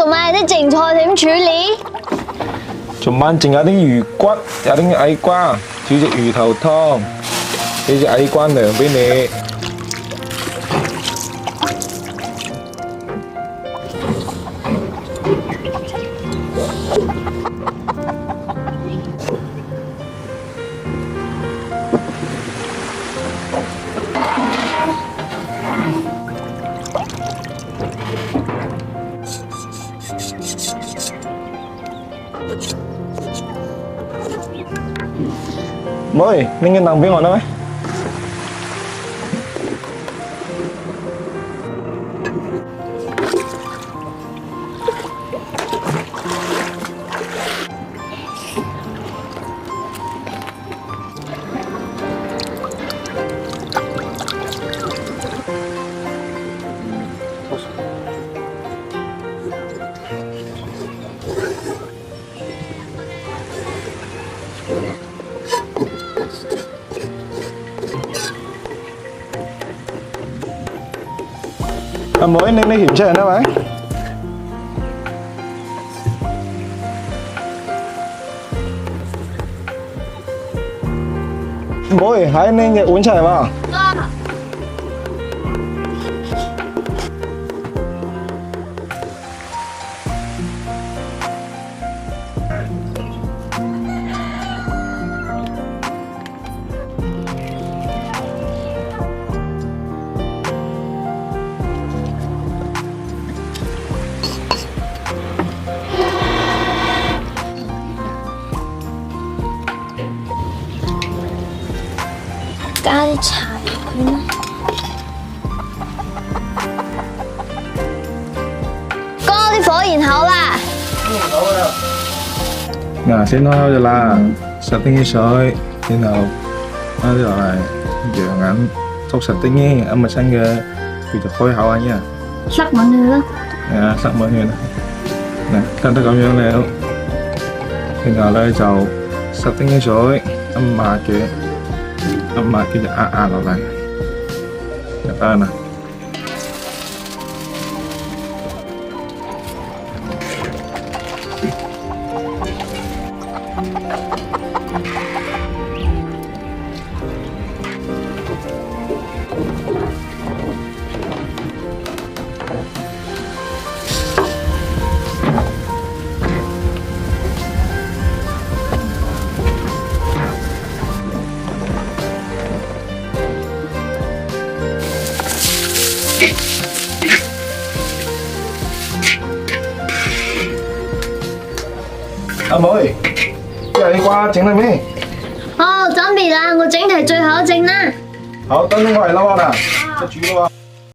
晚啲剩菜點處理？尋晚剩有啲魚骨，有啲矮瓜，煮隻魚頭湯，俾隻矮瓜娘俾你。妹，拎個凳俾我得咩？阿妹，拎啲鹽出嚟得咪？妹，喺拎隻碗出嚟喎。加啲柴佢啦。哥，啲火然後啦。嗱，先開咗啦，實丁啲水，然後加啲落嚟，羊眼捉實丁嘅，咁咪新嘅叫做開口啊呀。塞滿佢啦。係啊，塞滿佢啦。嗱，得咁樣了，然後咧就實丁啲水，咁抹嘅。咁抹跟住壓落嚟就得啦。阿妹，啲矮瓜整得未？哦，準備啦，我整題最後一整啦。好，等我嚟撈啦，就煮咯喎。